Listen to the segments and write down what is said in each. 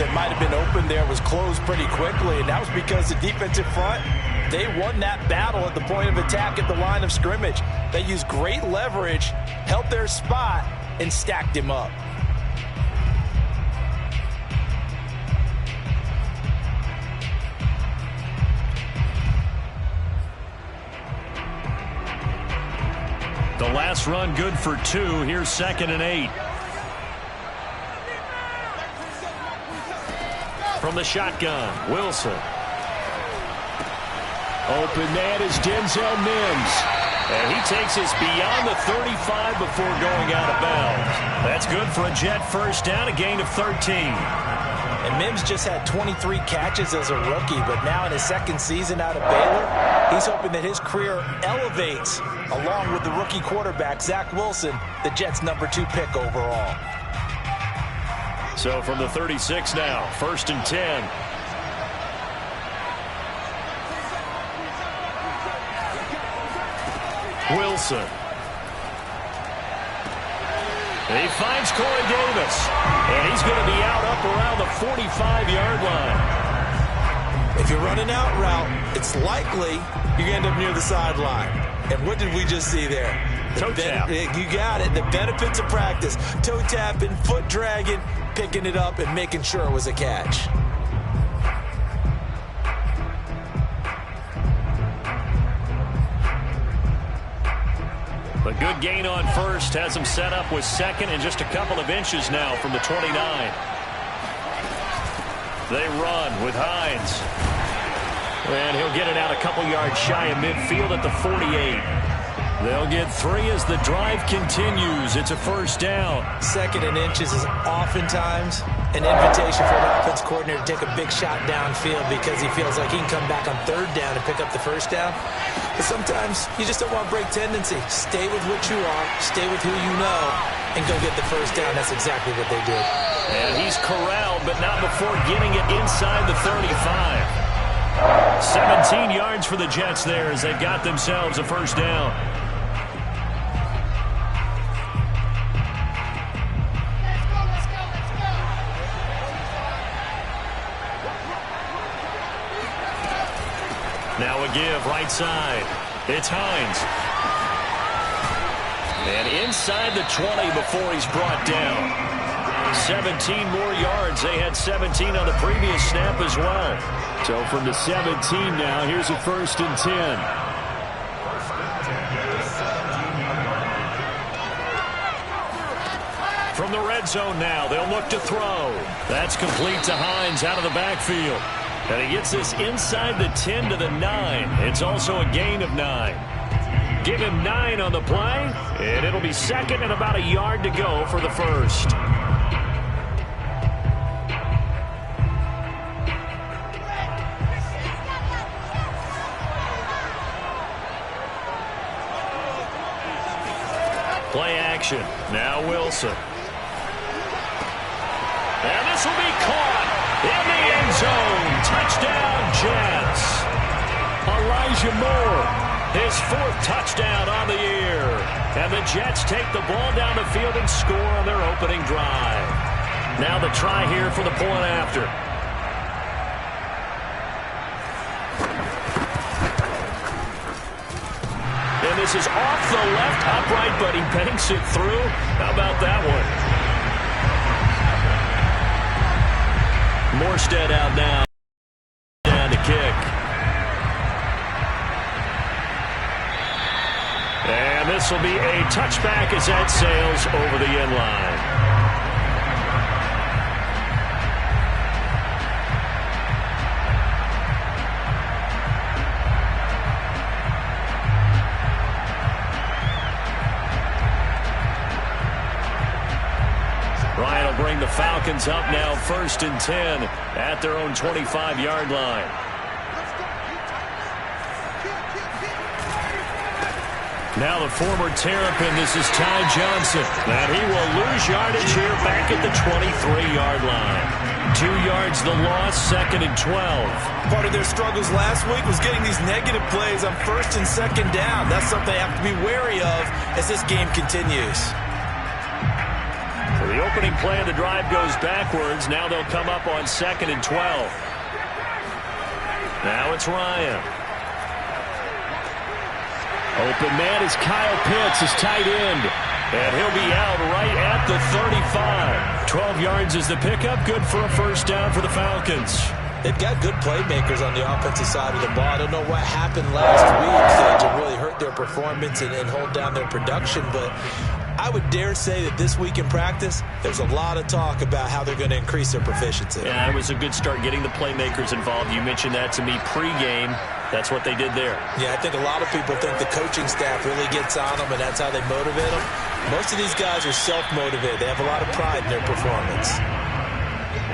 that might have been open there was closed pretty quickly, and that was because the defensive front, they won that battle at the point of attack at the line of scrimmage. They used great leverage, held their spot, and stacked him up. The last run good for 2. Here's 2nd and 8. From the shotgun, Wilson. Open man is Denzel Mims. And he takes us beyond the 35 before going out of bounds. That's good for a Jet first down, a gain of 13. And Mims just had 23 catches as a rookie, but now in his second season out of Baylor, he's hoping that his career elevates along with the rookie quarterback, Zach Wilson, the Jets' number 2 pick overall. So from the 36 now, 1st and 10. Wilson. He finds Corey Davis. And he's going to be out up around the 45-yard line. If you're running out route, it's likely you're going to end up near the sideline. And what did we just see there? Toe tap. You got it. The benefits of practice. Toe tapping, foot dragging, picking it up, and making sure it was a catch. A good gain on first has him set up with 2nd and just a couple of inches now from the 29. They run with Hines. And he'll get it out a couple yards shy of midfield at the 48. They'll get 3 as the drive continues. It's a first down. 2nd and inches is oftentimes an invitation for an offense coordinator to take a big shot downfield because he feels like he can come back on 3rd down and pick up the first down. But sometimes you just don't want break tendency. Stay with what you are, stay with who you know, and go get the first down. That's exactly what they did. And he's corralled, but not before getting it inside the 35. 17 yards for the Jets there as they've got themselves a first down. Now a give right side. It's Hines. And inside the 20 before he's brought down. 17 more yards. They had 17 on the previous snap as well. So from the 17 now, here's a 1st and 10. From the red zone now, they'll look to throw. That's complete to Hines out of the backfield. And he gets this inside the 10 to the 9. It's also a gain of 9. Give him 9 on the play, and it'll be 2nd and about a yard to go for the first. Play action. Now Wilson. And this will be caught in the end zone. Touchdown, Jets. Elijah Moore, his 4th touchdown on the year. And the Jets take the ball down the field and score on their opening drive. Now the try here for the point after. And this is off the left upright, but he banks it through. How about that one? Morstead out now. Down to kick. And this will be a touchback as that sails over the end line. Ryan will bring the Falcons up now 1st and 10 at their own 25-yard line. Now the former Terrapin, this is Ty Johnson. And he will lose yardage here back at the 23-yard line. 2 yards the loss, 2nd and 12. Part of their struggles last week was getting these negative plays on 1st and 2nd down. That's something they have to be wary of as this game continues. For the opening play of the drive goes backwards. Now they'll come up on 2nd and 12. Now it's Ryan. Open man is Kyle Pitts, his tight end. And he'll be out right at the 35. 12 yards is the pickup. Good for a first down for the Falcons. They've got good playmakers on the offensive side of the ball. I don't know what happened last week to really hurt their performance and hold down their production, but I would dare say that this week in practice, there's a lot of talk about how they're going to increase their proficiency. Yeah, it was a good start getting the playmakers involved. You mentioned that to me pregame. That's what they did there. Yeah, I think a lot of people think the coaching staff really gets on them, and that's how they motivate them. Most of these guys are self-motivated. They have a lot of pride in their performance.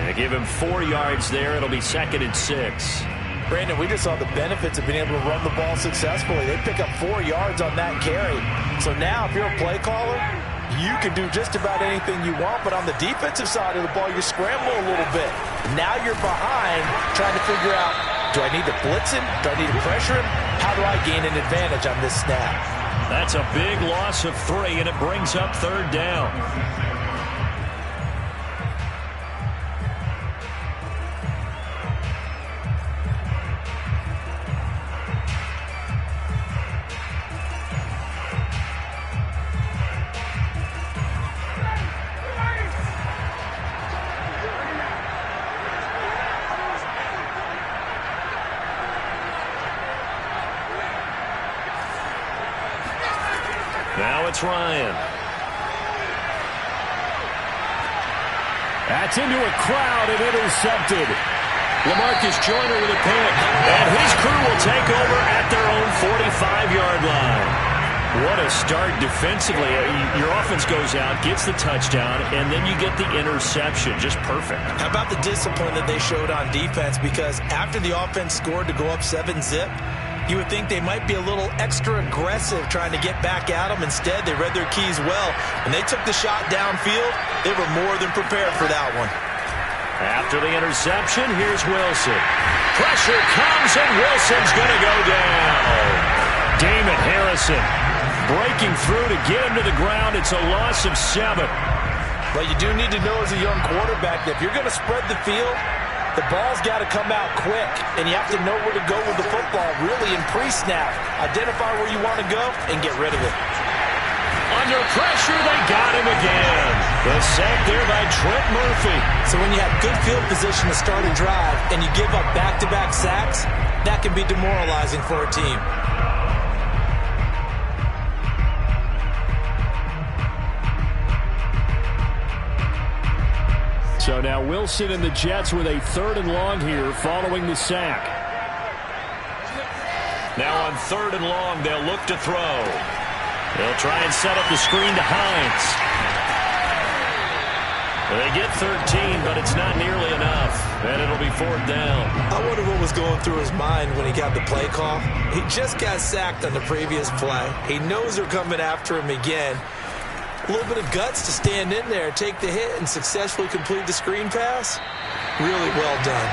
They give him 4 yards there. It'll be 2nd and 6. Brandon, we just saw the benefits of being able to run the ball successfully. They pick up 4 yards on that carry. So now if you're a play caller, you can do just about anything you want, but on the defensive side of the ball, you scramble a little bit. Now you're behind trying to figure out, do I need to blitz him? Do I need to pressure him? How do I gain an advantage on this snap? That's a big loss of 3, and it brings up 3rd down. Now it's Ryan. That's into a crowd and intercepted. LaMarcus Joyner with a pick. And his crew will take over at their own 45-yard line. What a start defensively. Your offense goes out, gets the touchdown, and then you get the interception. Just perfect. How about the discipline that they showed on defense? Because after the offense scored to go up 7-zip, you would think they might be a little extra aggressive trying to get back at them. Instead, they read their keys well. When they took the shot downfield, they were more than prepared for that one. After the interception, here's Wilson. Pressure comes, and Wilson's going to go down. Damon Harrison breaking through to get him to the ground. It's a loss of 7. But you do need to know as a young quarterback that if you're going to spread the field, the ball's got to come out quick, and you have to know where to go with the football, really in pre-snap. Identify where you want to go and get rid of it. Under pressure, they got him again. The sack there by Trent Murphy. So when you have good field position to start a drive and you give up back-to-back sacks, that can be demoralizing for a team. So now Wilson and the Jets with a 3rd and long here following the sack. Now on 3rd and long, they'll look to throw. They'll try and set up the screen to Hines. They get 13, but it's not nearly enough. And it'll be 4th down. I wonder what was going through his mind when he got the play call. He just got sacked on the previous play. He knows they're coming after him again. A little bit of guts to stand in there, take the hit, and successfully complete the screen pass. Really well done.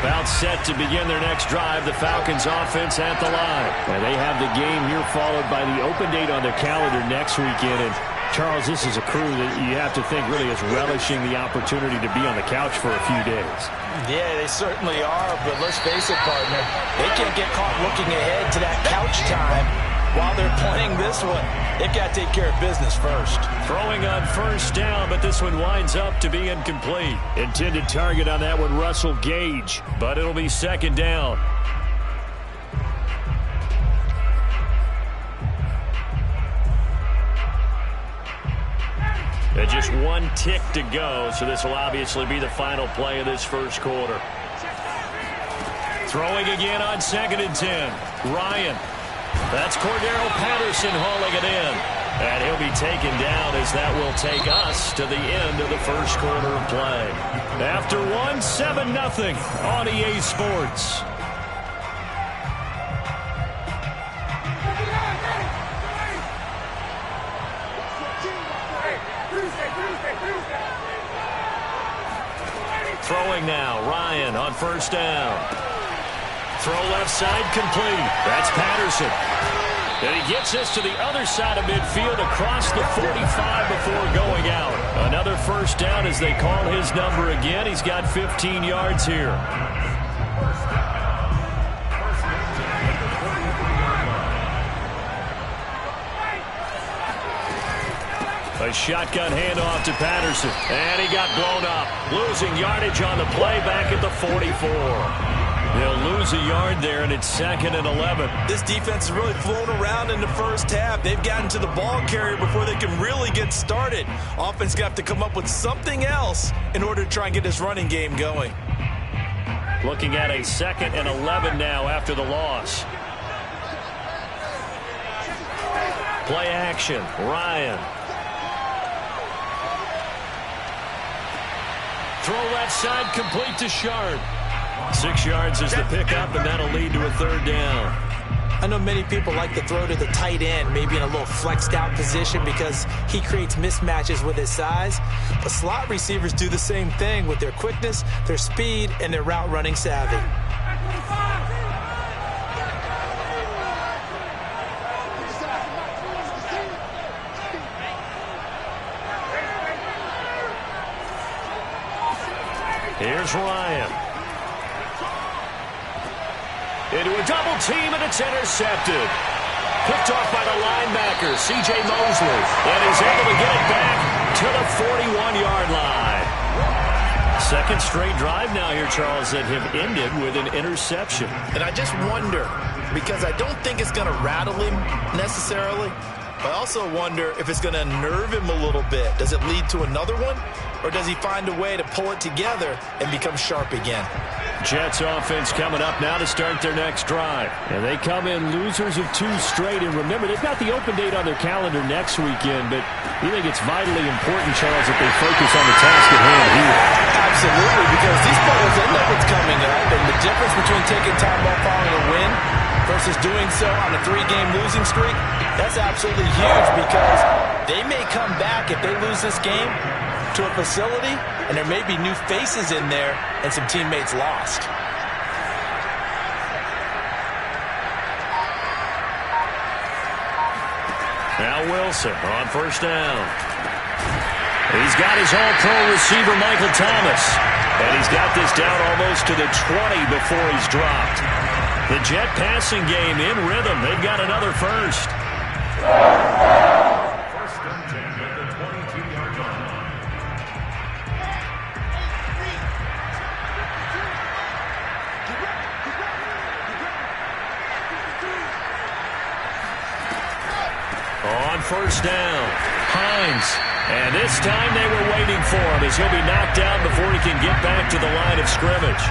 About set to begin their next drive, the Falcons offense at the line. And they have the game here followed by the open date on their calendar next weekend. And Charles, this is a crew that you have to think really is relishing the opportunity to be on the couch for a few days. Yeah, they certainly are, but let's face it, partner, they can't get caught looking ahead to that couch time while they're playing this one. They've got to take care of business first. Throwing on 1st down, but this one winds up to be incomplete. Intended target on that one, Russell Gage, but it'll be 2nd down. And just 1 tick to go, so this will obviously be the final play of this first quarter. Throwing again on 2nd and 10. Ryan. That's Cordero Patterson hauling it in. And he'll be taken down as that will take us to the end of the first quarter of play. After 1, 7-0 on EA Sports. Throwing now, Ryan on 1st down. Throw left side complete. That's Patterson. And he gets this to the other side of midfield across the 45 before going out. Another first down as they call his number again. He's got 15 yards here. A shotgun handoff to Patterson. And he got blown up. Losing yardage on the play back at the 44. They'll lose a yard there, and it's 2nd and 11. This defense is really flown around in the first half. They've gotten to the ball carrier before they can really get started. Offense got to come up with something else in order to try and get this running game going. Looking at a 2nd and 11 now after the loss. Play action. Ryan. Throw left side complete to Sharp. 6 yards is the pickup, and that'll lead to a 3rd down. I know many people like to throw to the tight end, maybe in a little flexed out position because he creates mismatches with his size. But slot receivers do the same thing with their quickness, their speed, and their route running savvy. Here's Ryan. Into a double team, and it's intercepted. Picked off by the linebacker, C.J. Mosley. And he's able to get it back to the 41-yard line. 2nd straight drive now here, Charles, that have ended with an interception. And I just wonder, because I don't think it's going to rattle him necessarily, but I also wonder if it's going to unnerve him a little bit. Does it lead to another one? Or does he find a way to pull it together and become sharp again? Jets offense coming up now to start their next drive. And they come in losers of 2 straight. And remember, they've got the open date on their calendar next weekend. But you think it's vitally important, Charles, that they focus on the task at hand here. Absolutely, because these players they know what's coming up. And the difference between taking time off following a win versus doing so on a 3-game losing streak, that's absolutely huge because they may come back if they lose this game to a facility, and there may be new faces in there and some teammates lost. Now Wilson on first down. He's got his all-pro receiver, Michael Thomas. And he's got this down almost to the 20 before he's dropped. The Jet passing game in rhythm. They've got another first. On first down, Hines. And this time they were waiting for him as he'll be knocked down before he can get back to the line of scrimmage.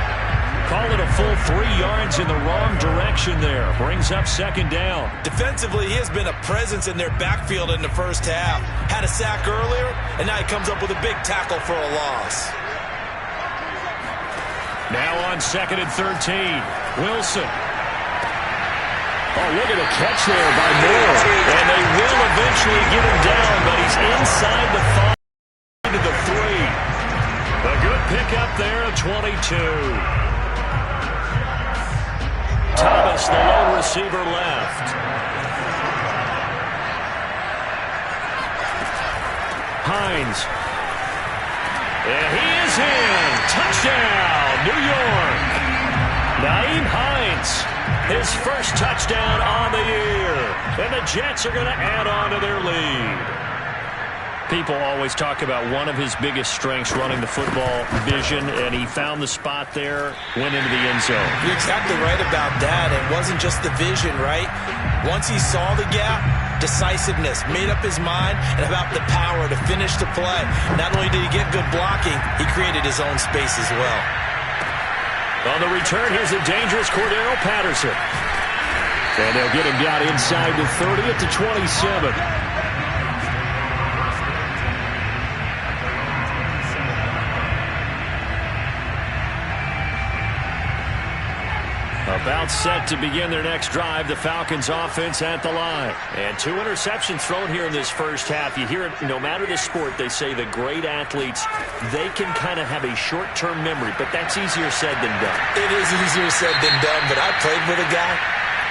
Call it a full 3 yards in the wrong direction there. Brings up 2nd down. Defensively, he has been a presence in their backfield in the first half. Had a sack earlier, and now he comes up with a big tackle for a loss. Now on 2nd and 13, Wilson. Oh, look at the catch there by Moore. And they will eventually get him down, but he's inside the 5 to the 3. A good pickup there at 22. Thomas, the lone receiver, left. Hines. And he is in. Touchdown, New York. Nyheim Hines. His first touchdown on the year. And the Jets are going to add on to their lead. People always talk about one of his biggest strengths, running the football, vision, and he found the spot there, went into the end zone. You're exactly right about that. It wasn't just the vision, right? Once he saw the gap, decisiveness, made up his mind, and about the power to finish the play. Not only did he get good blocking, he created his own space as well. On the return, here's the dangerous Cordero Patterson. And they'll get him down inside the 30 at the 27. A About set to begin their next drive. The Falcons offense at the line. And 2 interceptions thrown here in this first half. You hear it no matter the sport. They say the great athletes, they can kind of have a short-term memory, but that's easier said than done. It is easier said than done, but I played with a guy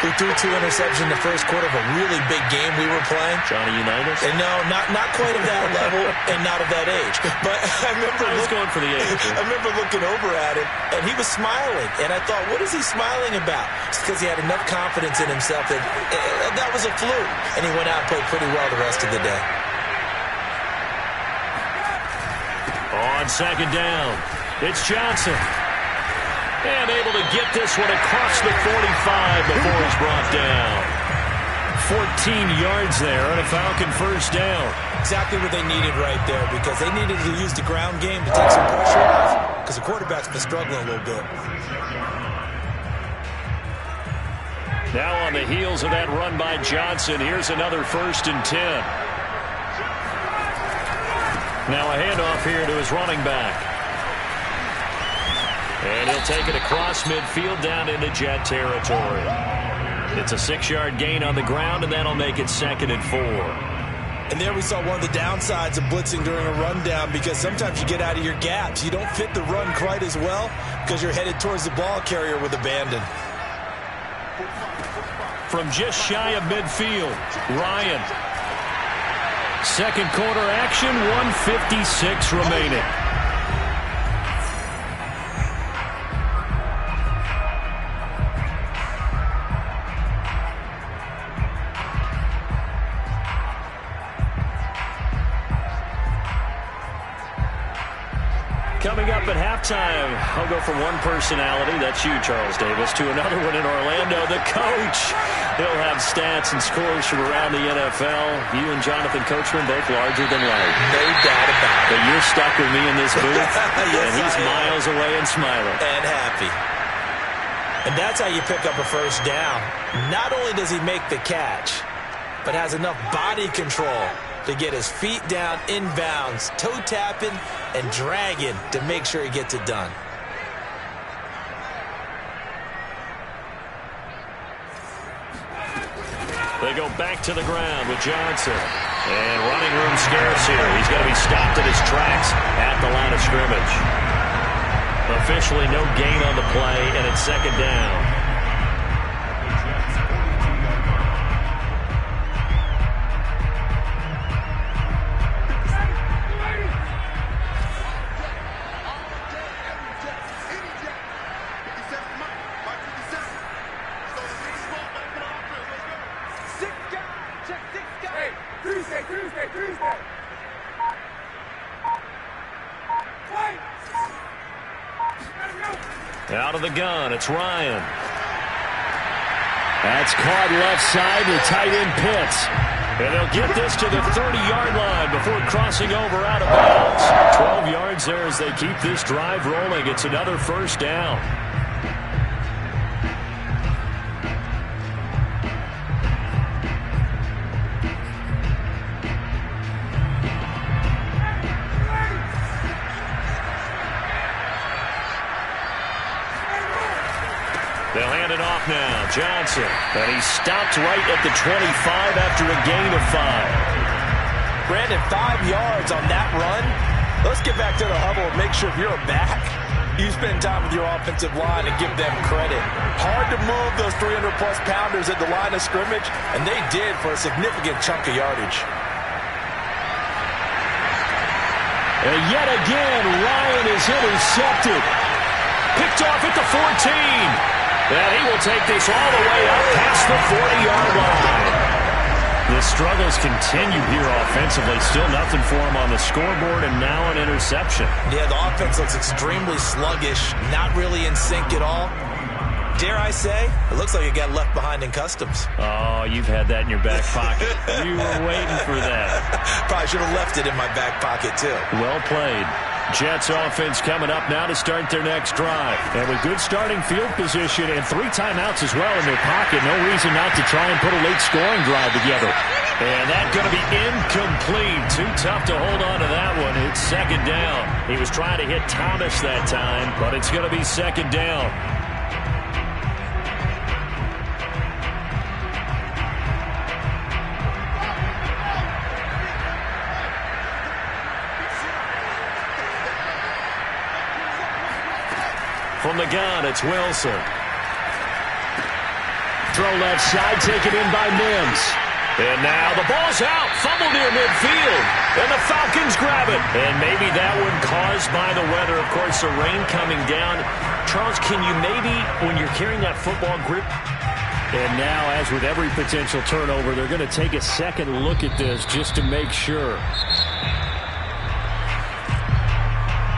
who threw 2 interceptions in the first quarter of a really big game we were playing. Johnny Unitas? And no, not quite of that level and not of that age. But I was going for the age. I remember looking over at him, and he was smiling. And I thought, what is he smiling about? It's because he had enough confidence in himself that that was a fluke. And he went out and played pretty well the rest of the day. On second down, it's Johnson. And able to get this one across the 45 before he's brought down. 14 yards there on a Falcon first down. Exactly what they needed right there, because they needed to use the ground game to take some pressure off, because the quarterback's been struggling a little bit. Now on the heels of that run by Johnson, here's another 1st and 10. Now a handoff here to his running back. And he'll take it across midfield down into Jet territory. It's a 6-yard gain on the ground, and that'll make it 2nd and 4. And there we saw one of the downsides of blitzing during a rundown, because sometimes you get out of your gaps. You don't fit the run quite as well because you're headed towards the ball carrier with abandon. From just shy of midfield, Ryan. Second quarter action, 1:56 remaining. Coming up at halftime, I'll go from one personality, that's you, Charles Davis, to another one in Orlando, the coach. He'll have stats and scores from around the NFL. You and Jonathan Coachman both larger than life. No doubt about it. But you're stuck with me in this booth, yes, and he's miles away and smiling. And happy. And that's how you pick up a first down. Not only does he make the catch, but has enough body control to get his feet down inbounds, toe tapping and dragging to make sure he gets it done. They go back to the ground with Johnson. And running room scarce here. He's going to be stopped in his tracks at the line of scrimmage. Officially no gain on the play, and it's 2nd down. Out of the gun, it's Ryan. That's caught left side to tight end Pitts. And they'll get this to the 30-yard line before crossing over out of bounds. 12 yards there as they keep this drive rolling. It's another first down. They'll hand it off now. Johnson. And he stopped right at the 25 after a gain of 5. Brandon, 5 yards on that run. Let's get back to the huddle and make sure if you're a back, you spend time with your offensive line and give them credit. Hard to move those 300-plus pounders at the line of scrimmage, and they did for a significant chunk of yardage. And yet again, Ryan is intercepted. Picked off at the 14. And he will take this all the way up past the 40-yard line. The struggles continue here offensively. Still nothing for him on the scoreboard, and now an interception. Yeah, the offense looks extremely sluggish, not really in sync at all. Dare I say, it looks like it got left behind in customs. Oh, you've had that in your back pocket. You were waiting for that. Probably should have left it in my back pocket, too. Well played. Jets offense coming up now to start their next drive. And with good starting field position and 3 timeouts as well in their pocket, no reason not to try and put a late scoring drive together. And that's going to be incomplete. Too tough to hold on to that one. It's 2nd down. He was trying to hit Thomas that time, but it's going to be 2nd down. From the gun, it's Wilson. Throw left side, taken in by Mims. And now the ball's out. Fumble near midfield. And the Falcons grab it. And maybe that one caused by the weather. Of course, the rain coming down. Charles, can you maybe, when you're carrying that football grip? And now, as with every potential turnover, they're going to take a second look at this just to make sure.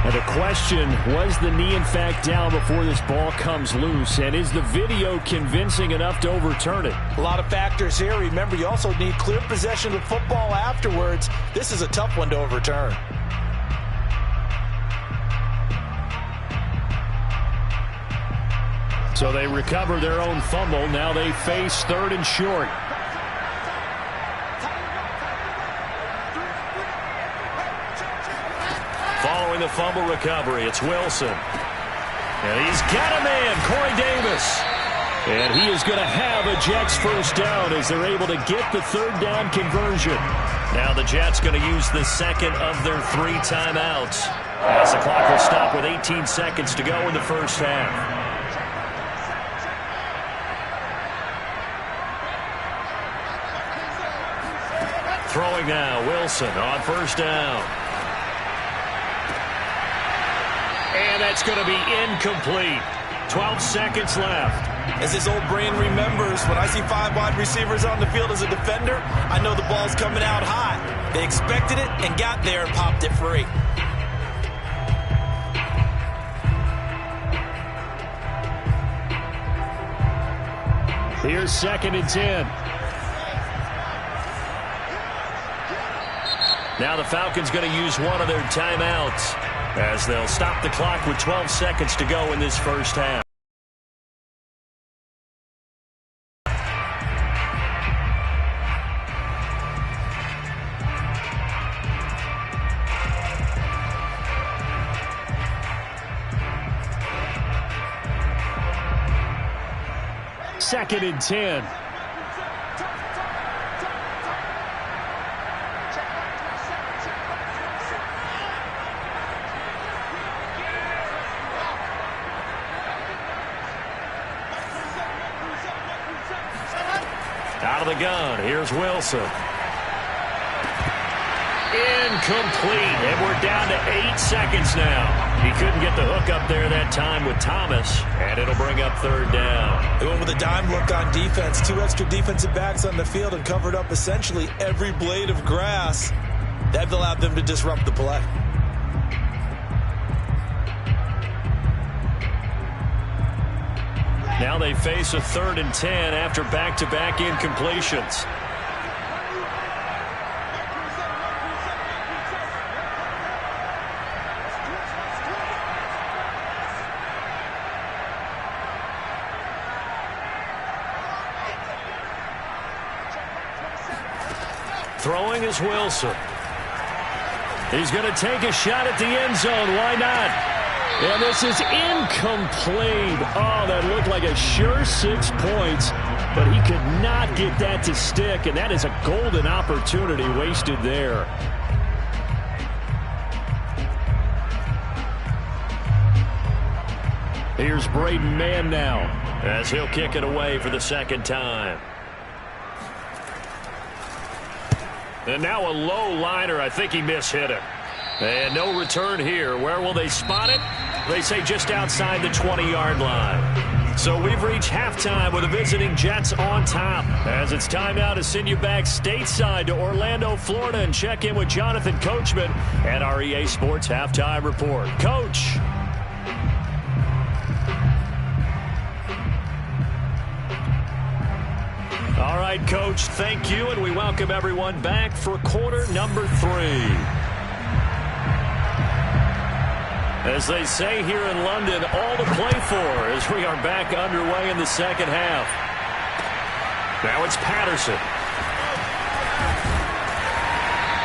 Now the question, was the knee in fact down before this ball comes loose? And is the video convincing enough to overturn it? A lot of factors here. Remember, you also need clear possession of the football afterwards. This is a tough one to overturn. So they recover their own fumble. Now they face 3rd and short. Following the fumble recovery, it's Wilson. And he's got a man, Corey Davis. And he is going to have a Jets first down as they're able to get the 3rd down conversion. Now the Jets going to use the second of their 3 timeouts, as the clock will stop with 18 seconds to go in the first half. Throwing now, Wilson on first down. And that's going to be incomplete. 12 seconds left. As his old brain remembers, when I see 5 wide receivers on the field as a defender, I know the ball's coming out hot. They expected it and got there and popped it free. Here's 2nd and 10. Now the Falcons going to use one of their timeouts as they'll stop the clock with 12 seconds to go in this first half. Second and 10. Out of the gun, here's Wilson. Incomplete, and we're down to 8 seconds now. He couldn't get the hook up there that time with Thomas, and it'll bring up 3rd down. They went with a dime look on defense. 2 extra defensive backs on the field and covered up essentially every blade of grass. That allowed them to disrupt the play. Now they face a 3rd and 10 after back-to-back incompletions. Throwing is Wilson. He's going to take a shot at the end zone. Why not? And this is incomplete. Oh, that looked like a sure 6 points, but he could not get that to stick, and that is a golden opportunity wasted there. Here's Braden Mann now as he'll kick it away for the 2nd time. And now a low liner. I think he mishit it. And no return here. Where will they spot it? They say just outside the 20-yard line. So we've reached halftime with the visiting Jets on top. As it's time now to send you back stateside to Orlando, Florida, and check in with Jonathan Coachman at our EA Sports Halftime Report. Coach. All right, Coach, thank you, and we welcome everyone back for quarter number 3. As they say here in London, all to play for as we are back underway in the second half. Now it's Patterson.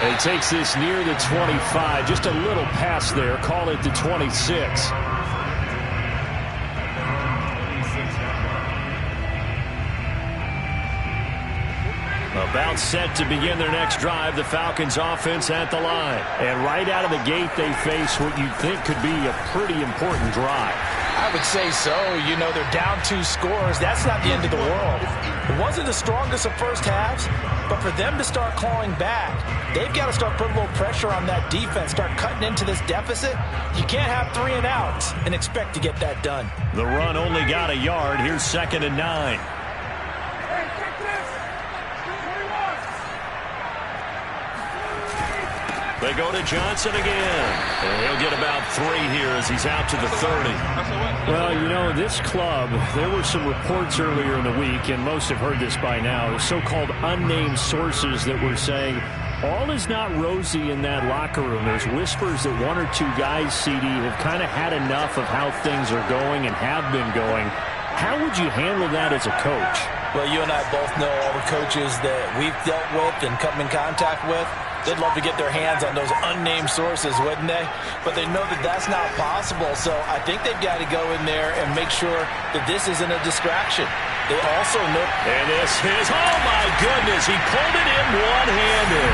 And he takes this near the 25. Just a little pass there. Call it the 26. About set to begin their next drive, the Falcons offense at the line. And right out of the gate, they face what you'd think could be a pretty important drive. I would say so. You know, they're down 2 scores. That's not the end of the world. It wasn't the strongest of first halves, but for them to start clawing back, they've got to start putting a little pressure on that defense, start cutting into this deficit. You can't have 3 and outs and expect to get that done. The run only got a yard. Here's 2nd and 9. They go to Johnson again. And he'll get about 3 here as he's out to the 30. Well, you know, this club, there were some reports earlier in the week, and most have heard this by now, so-called unnamed sources that were saying all is not rosy in that locker room. There's whispers that 1 or 2 guys, CD, have kind of had enough of how things are going and have been going. How would you handle that as a coach? Well, you and I both know all the coaches that we've dealt with and come in contact with. They'd love to get their hands on those unnamed sources, wouldn't they? But they know that that's not possible, so I think they've got to go in there and make sure that this isn't a distraction. They also know... And this is... Oh, my goodness! He pulled it in one-handed.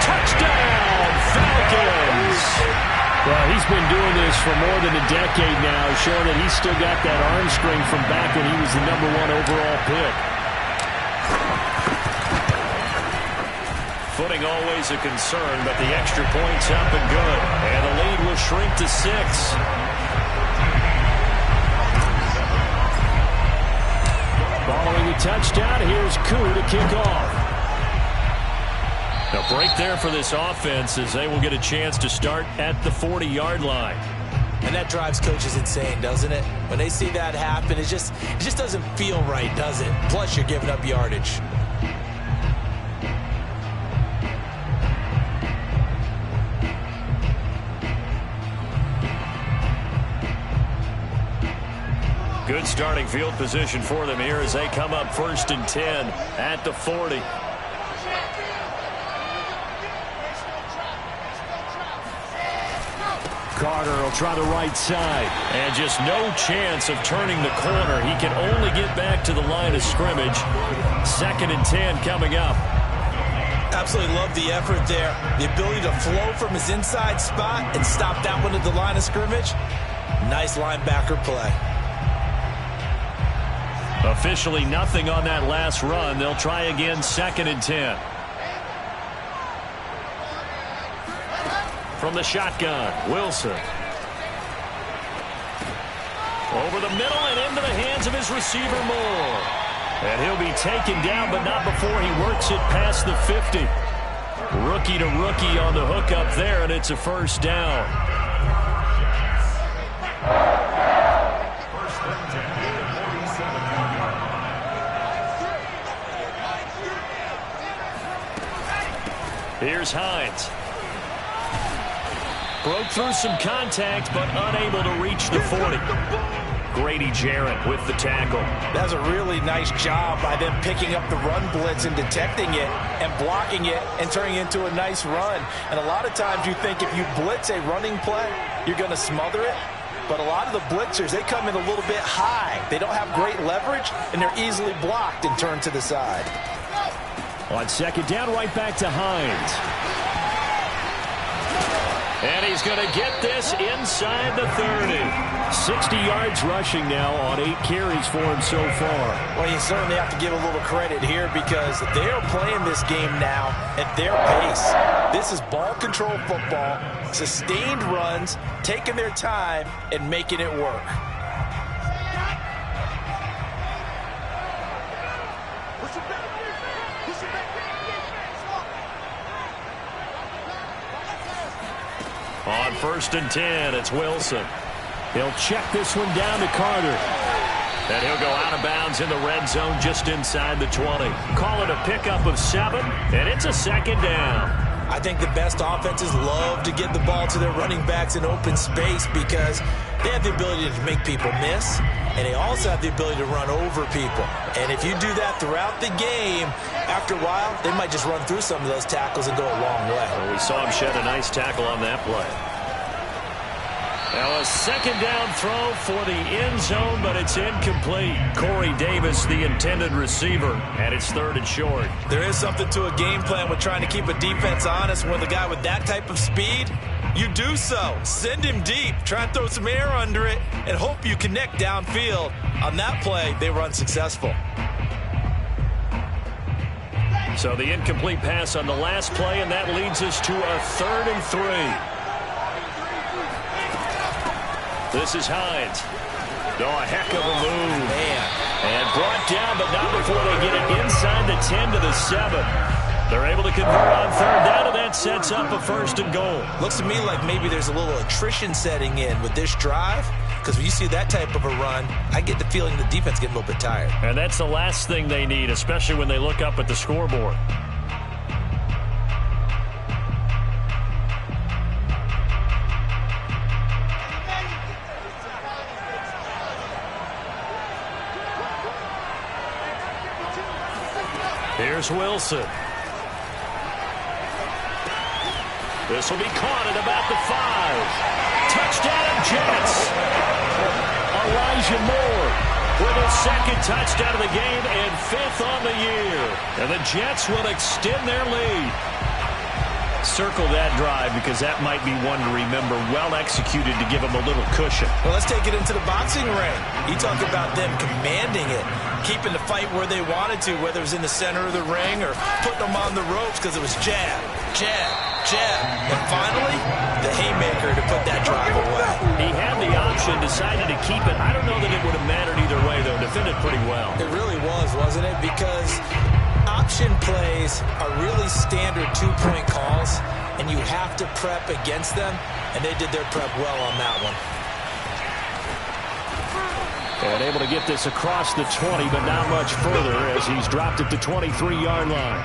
Touchdown, Falcons! Well, he's been doing this for more than a decade now, showing that he's still got that arm string from back when he was the #1 overall pick. Footing always a concern, but the extra point's up and good. And the lead will shrink to 6. Following the touchdown, here's Koo to kick off. A break there for this offense as they will get a chance to start at the 40-yard line. And that drives coaches insane, doesn't it? When they see that happen, it just doesn't feel right, does it? Plus, you're giving up yardage. Good starting field position for them here as they come up 1st and 10 at the 40. Carter will try the right side. And just no chance of turning the corner. He can only get back to the line of scrimmage. 2nd and 10 coming up. Absolutely love the effort there. The ability to flow from his inside spot and stop that one at the line of scrimmage. Nice linebacker play. Officially nothing on that last run. They'll try again 2nd and 10. From the shotgun, Wilson. Over the middle and into the hands of his receiver, Moore. And he'll be taken down, but not before he works it past the 50. Rookie to rookie on the hook up there, and it's a 1st down. Here's Hines. Broke through some contact, but unable to reach the 40. Grady Jarrett with the tackle. That's a really nice job by them picking up the run blitz and detecting it and blocking it and turning it into a nice run. And a lot of times you think if you blitz a running play, you're going to smother it. But a lot of the blitzers, they come in a little bit high. They don't have great leverage, and they're easily blocked and turned to the side. On 2nd down, right back to Hines. And he's going to get this inside the 30. 60 yards rushing now on 8 carries for him so far. Well, you certainly have to give a little credit here because they're playing this game now at their pace. This is ball control football, sustained runs, taking their time and making it work. On 1st and 10, it's Wilson. He'll check this one down to Carter. And he'll go out of bounds in the red zone just inside the 20. Call it a pickup of 7, and it's a 2nd down. I think the best offenses love to get the ball to their running backs in open space because they have the ability to make people miss, and they also have the ability to run over people. And if you do that throughout the game, after a while, they might just run through some of those tackles and go a long way. Well, we saw him shed a nice tackle on that play. Now a 2nd down throw for the end zone, but it's incomplete. Corey Davis, the intended receiver, and it's 3rd and short. There is something to a game plan with trying to keep a defense honest when the guy with that type of speed You do so. Send him deep. Try and throw some air under it and hope you connect downfield. On that play, they were unsuccessful. So the incomplete pass on the last play, and that leads us to a 3rd and 3. This is Hines. Oh, a heck of a move. Man. And brought down, but not before they get it inside the 10 to the 7. They're able to convert on 3rd down, and that sets up a 1st and goal. Looks to me like maybe there's a little attrition setting in with this drive, because when you see that type of a run, I get the feeling the defense getting a little bit tired. And that's the last thing they need, especially when they look up at the scoreboard. Here's Wilson. This will be caught at about the 5. Touchdown, Jets. Elijah Moore with his 2nd touchdown of the game and 5th on the year. And the Jets will extend their lead. Circle that drive because that might be one to remember. Well executed to give them a little cushion. Well, let's take it into the boxing ring. You talk about them commanding it, keeping the fight where they wanted to, whether it was in the center of the ring or putting them on the ropes because it was jab, jab, jab. And finally, the haymaker to put that drive away. He had the option, decided to keep it. I don't know that it would have mattered either way, though. Defended pretty well. It really was, wasn't it? Because option plays are really standard 2-point calls, and you have to prep against them, and they did their prep well on that one. And able to get this across the 20, but not much further as he's dropped at the 23-yard line.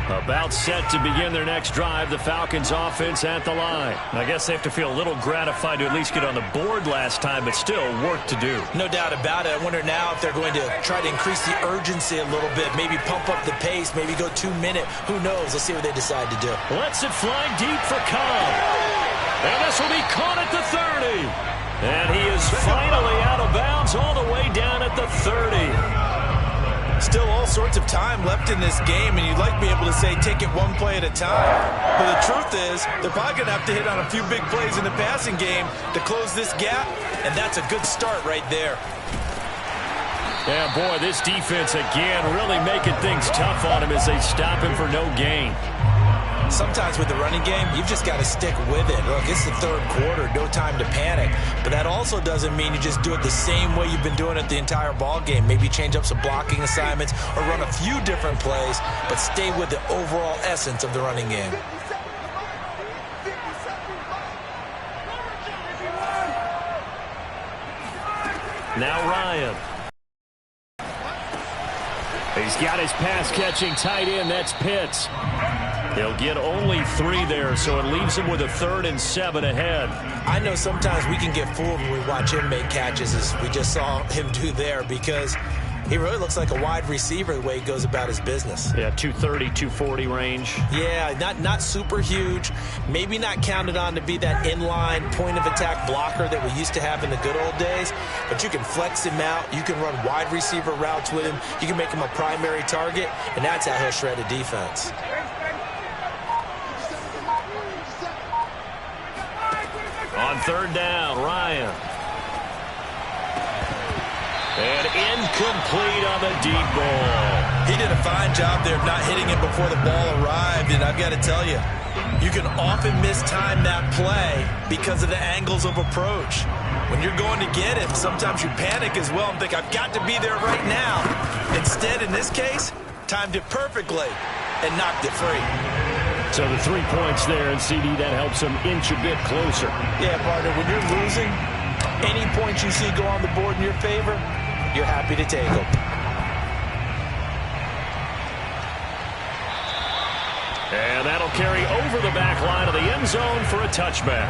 About set to begin their next drive. The Falcons offense at the line. I guess they have to feel a little gratified to at least get on the board last time, but still work to do. No doubt about it. I wonder now if they're going to try to increase the urgency a little bit, maybe pump up the pace, maybe go 2-minute. Who knows? Let's see what they decide to do. Lets it fly deep for Cobb. And this will be caught at the 30. And he is finally out of bounds all the way down at the 30. Still all sorts of time left in this game, and you'd like to be able to say take it one play at a time. But the truth is, they're probably going to have to hit on a few big plays in the passing game to close this gap, and that's a good start right there. Yeah, boy, this defense again really making things tough on him as they stop him for no gain. Sometimes with the running game, you've just got to stick with it. Look, it's the 3rd quarter, no time to panic. But that also doesn't mean you just do it the same way you've been doing it the entire ball game. Maybe change up some blocking assignments or run a few different plays, but stay with the overall essence of the running game. Now Ryan. He's got his pass-catching tight end. That's Pitts. He'll get only 3 there, so it leaves him with a 3rd and 7 ahead. I know sometimes we can get fooled when we watch him make catches, as we just saw him do there, because he really looks like a wide receiver the way he goes about his business. Yeah, 230, 240 range. Yeah, not super huge. Maybe not counted on to be that inline point-of-attack blocker that we used to have in the good old days, but you can flex him out. You can run wide receiver routes with him. You can make him a primary target, and that's how he'll shred a defense. On 3rd down, Ryan. And incomplete on the deep ball. He did a fine job there of not hitting it before the ball arrived, and I've got to tell you, you can often mistime that play because of the angles of approach. When you're going to get him, sometimes you panic as well and think, I've got to be there right now. Instead, in this case, timed it perfectly and knocked it free. So the 3 points there, and CD, that helps him inch a bit closer. Yeah, partner, when you're losing, any points you see go on the board in your favor, you're happy to take them. And that'll carry over the back line of the end zone for a touchback.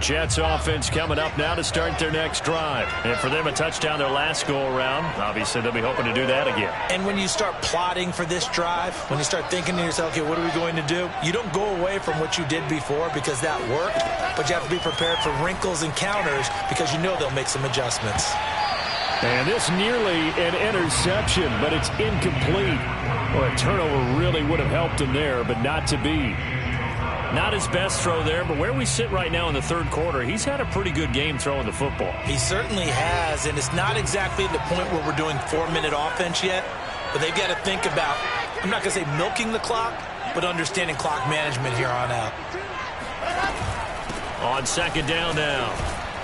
Jets offense coming up now to start their next drive. And for them, a touchdown their last go-around. Obviously, they'll be hoping to do that again. And when you start plotting for this drive, when you start thinking to yourself, okay, what are we going to do? You don't go away from what you did before because that worked, but you have to be prepared for wrinkles and counters because you know they'll make some adjustments. And this nearly an interception, but it's incomplete. Well, a turnover really would have helped him there, but not to be. Not his best throw there, but where we sit right now in the third quarter, he's had a pretty good game throwing the football. He certainly has, and it's not exactly at the point where we're doing 4-minute offense yet, but they've got to think about, I'm not going to say milking the clock, but understanding clock management here on out. On second down now,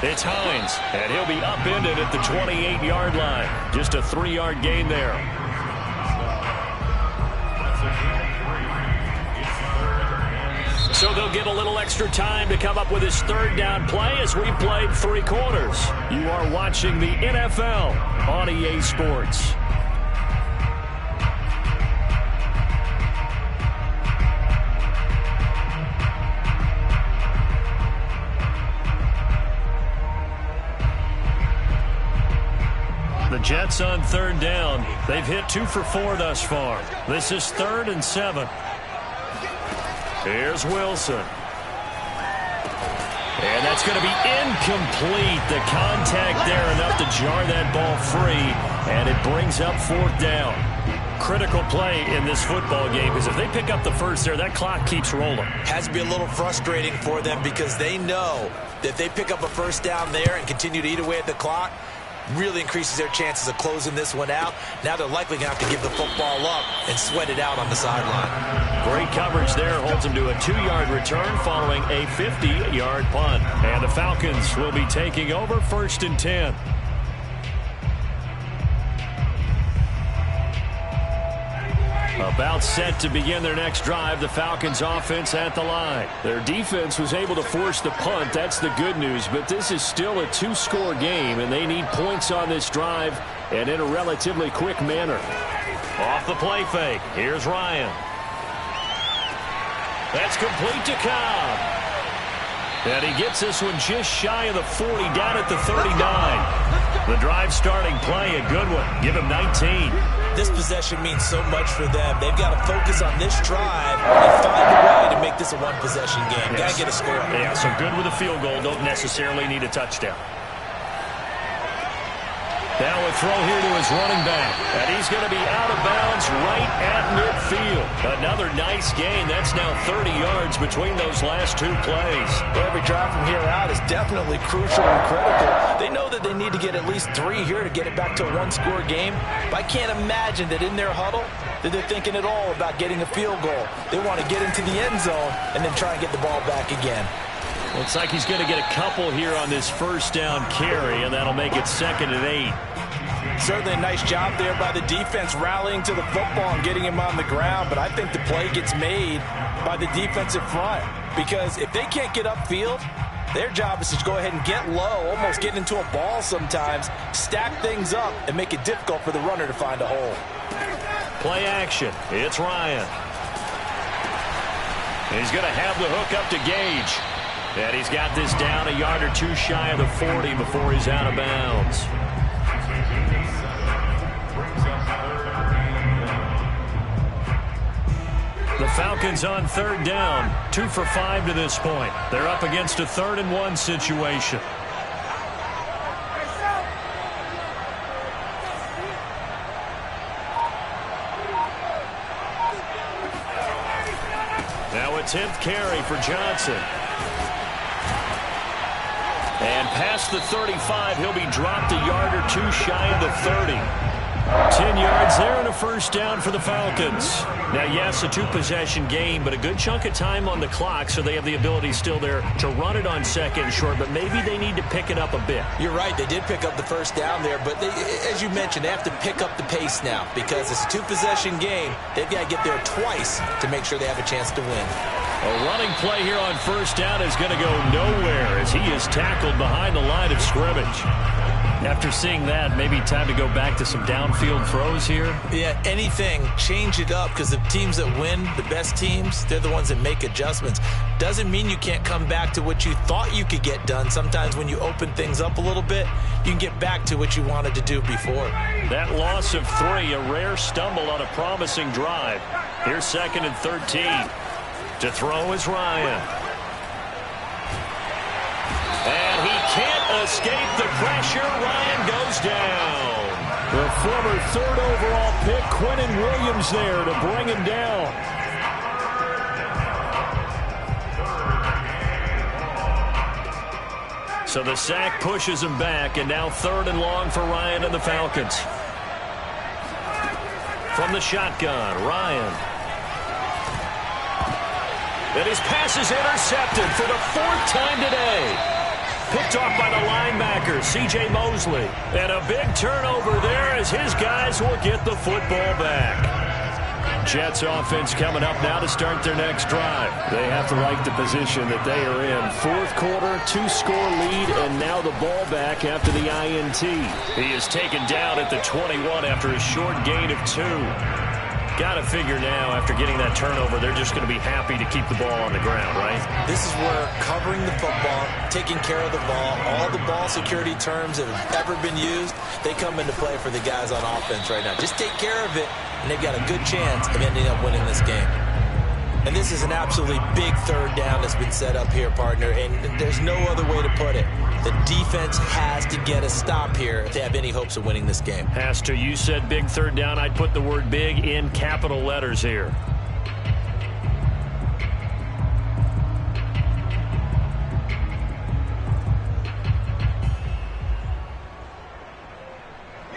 it's Hines, and he'll be upended at the 28-yard line. Just a 3-yard gain there. So they'll get a little extra time to come up with his third down play as we played 3 quarters. You are watching the NFL on EA Sports. The Jets on third down. They've hit 2 for 4 thus far. This is 3rd and 7. Here's Wilson. And that's going to be incomplete. The contact there enough to jar that ball free, and it brings up 4th down. Critical play in this football game because if they pick up the first there, that clock keeps rolling. Has to be a little frustrating for them because they know that if they pick up a first down there and continue to eat away at the clock, really increases their chances of closing this one out. Now they're likely going to have to give the football up and sweat it out on the sideline. Great coverage there. Holds them to a 2-yard return following a 50-yard punt. And the Falcons will be taking over 1st and 10. About set to begin their next drive. The Falcons offense at the line. Their defense was able to force the punt. That's the good news. But this is still a 2-score game, and they need points on this drive and in a relatively quick manner. Off the play fake. Here's Ryan. That's complete to Cobb. And he gets this one just shy of the 40, down at the 39. The drive starting play, a good one. Give him 19. This possession means so much for them. They've got to focus on this drive and find a way to make this a one-possession game. Got to get a score. Yeah, so good with a field goal. Don't necessarily need a touchdown. Now a throw here to his running back. And he's going to be out of bounds right at midfield. Another nice gain. That's now 30 yards between those last 2 plays. Well, every drive from here out is definitely crucial and critical. They know that they need to get at least 3 here to get it back to a 1-score game. But I can't imagine that in their huddle that they're thinking at all about getting a field goal. They want to get into the end zone and then try and get the ball back again. Looks like he's going to get a couple here on this first down carry, and that'll make it 2nd and 8. Certainly a nice job there by the defense rallying to the football and getting him on the ground, but I think the play gets made by the defensive front because if they can't get upfield, their job is to go ahead and get low, almost get into a ball sometimes, stack things up, and make it difficult for the runner to find a hole. Play action. It's Ryan. He's going to have the hook up to Gage. And he's got this down a yard or 2 shy of the 40 before he's out of bounds. The Falcons on third down, 2 for 5 to this point. They're up against a 3rd and 1 situation. Now a 10th carry for Johnson. And past the 35, he'll be dropped a yard or 2 shy of the 30. 10 yards there and a first down for the Falcons. Now, yes, a 2-possession game, but a good chunk of time on the clock, so they have the ability still there to run it on 2nd and short, but maybe they need to pick it up a bit. You're right. They did pick up the first down there, but as you mentioned, they have to pick up the pace now because it's a 2-possession game. They've got to get there twice to make sure they have a chance to win. A running play here on first down is going to go nowhere as he is tackled behind the line of scrimmage. After seeing that, maybe time to go back to some downfield throws here. Yeah, anything. Change it up, because the teams that win, the best teams, they're the ones that make adjustments. Doesn't mean you can't come back to what you thought you could get done. Sometimes when you open things up a little bit, you can get back to what you wanted to do before. That loss of 3, a rare stumble on a promising drive. Here's 2nd and 13. To throw is Ryan. And he can't escape the pressure. Ryan goes down. The former 3rd overall pick, Quinnen Williams, there to bring him down. So the sack pushes him back, and now 3rd and long for Ryan and the Falcons. From the shotgun, Ryan. And his pass is intercepted for the 4th time today. Picked off by the linebacker, C.J. Mosley. And a big turnover there as his guys will get the football back. Jets offense coming up now to start their next drive. They have to like the position that they are in. 4th quarter, 2-score lead, and now the ball back after the INT. He is taken down at the 21 after a short gain of 2. Got to figure now, after getting that turnover, they're just going to be happy to keep the ball on the ground, right? This is where covering the football, taking care of the ball, all the ball security terms that have ever been used, they come into play for the guys on offense right now. Just take care of it, and they've got a good chance of ending up winning this game. And this is an absolutely big 3rd down that's been set up here, partner, and there's no other way to put it. The defense has to get a stop here if they have any hopes of winning this game. Has to. You said big 3rd down. I'd put the word big in capital letters here.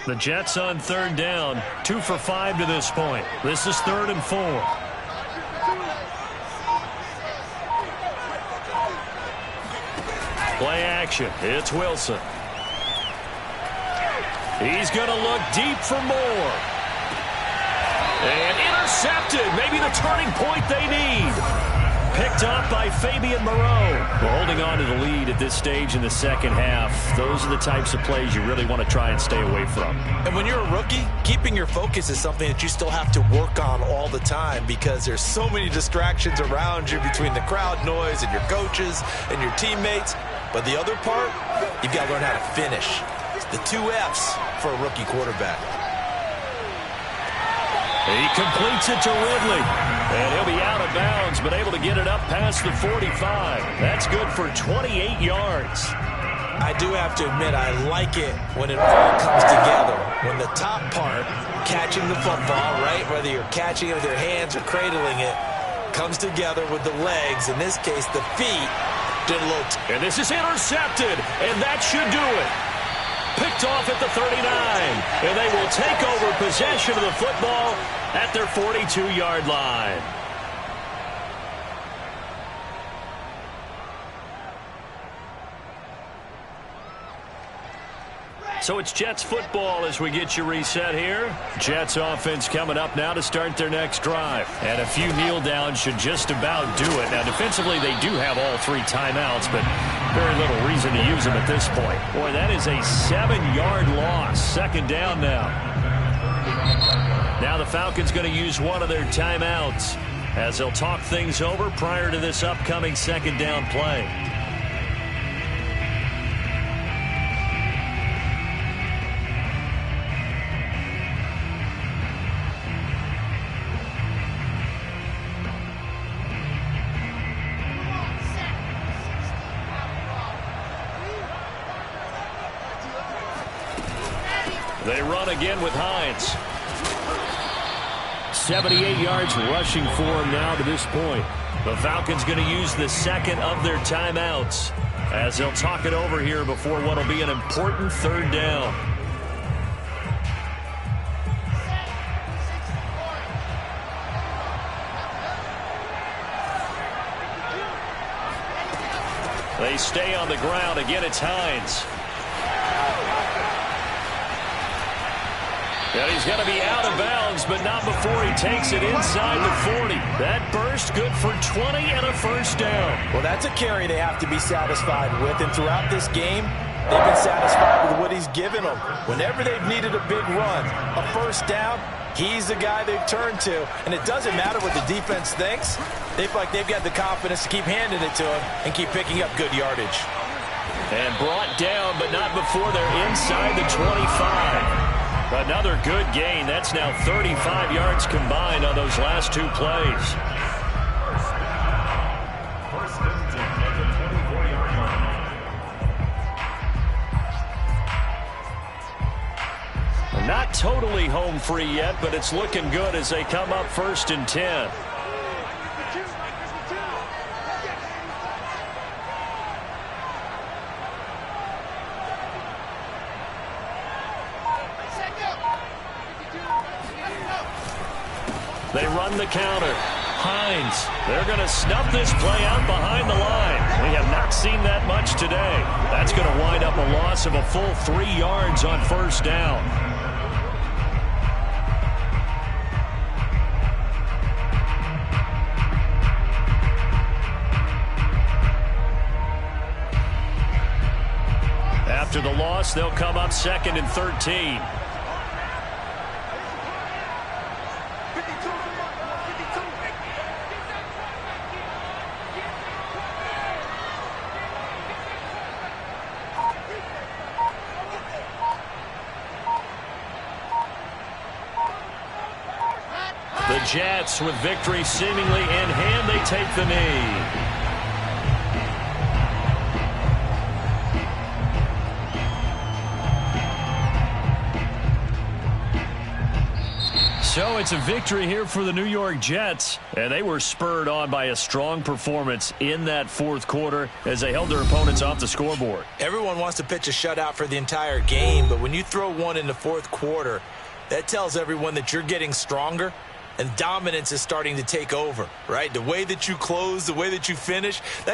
The Jets on 3rd down. 2 for 5 to this point. This is 3rd and 4. Play action. It's Wilson. He's going to look deep for more. And intercepted. Maybe the turning point they need. Picked up by Fabian Moreau. Well, holding on to the lead at this stage in the 2nd half. Those are the types of plays you really want to try and stay away from. And when you're a rookie, keeping your focus is something that you still have to work on all the time, because there's so many distractions around you between the crowd noise and your coaches and your teammates. But the other part, you've got to learn how to finish. It's the 2 F's for a rookie quarterback. He completes it to Ridley. And he'll be out of bounds, but able to get it up past the 45. That's good for 28 yards. I do have to admit, I like it when it all comes together. When the top part, catching the football, right, whether you're catching it with your hands or cradling it, comes together with the legs, in this case the feet. And this is intercepted, and that should do it. Picked off at the 39, and they will take over possession of the football at their 42-yard line. So it's Jets football as we get you reset here. Jets offense coming up now to start their next drive. And a few kneel downs should just about do it. Now defensively they do have all 3 timeouts, but very little reason to use them at this point. Boy, that is a 7-yard loss. 2nd down now. Now the Falcons going to use one of their timeouts as they'll talk things over prior to this upcoming 2nd down play. They run again with Hines. 78 yards rushing for him now to this point. The Falcons going to use the 2nd of their timeouts as they'll talk it over here before what will be an important 3rd down. They stay on the ground. Again, it's Hines. And he's going to be out of bounds, but not before he takes it inside the 40. That burst good for 20 and a 1st down. Well, that's a carry they have to be satisfied with. And throughout this game, They've been satisfied with what he's given them. Whenever they've needed a big run, a first down, he's the guy they've turned to. And it doesn't matter what the defense thinks. They feel like they've got the confidence to keep handing it to him and keep picking up good yardage. And brought down, but not before they're inside the 25. Another good gain. That's now 35 yards combined on those last two plays. Not totally home free yet, but it's looking good as they come up 1st and 10. They run the counter. Hines, they're going to snuff this play out behind the line. We have not seen that much today. That's going to wind up a loss of a full 3 yards on 1st down. After the loss, they'll come up 2nd and 13. The Jets, with victory seemingly in hand, they take the knee. So it's a victory here for the New York Jets, and they were spurred on by a strong performance in that 4th quarter as they held their opponents off the scoreboard. Everyone wants to pitch a shutout for the entire game, but when you throw one in the 4th quarter, that tells everyone that you're getting stronger and dominance is starting to take over, right? The way that you close, the way that you finish, that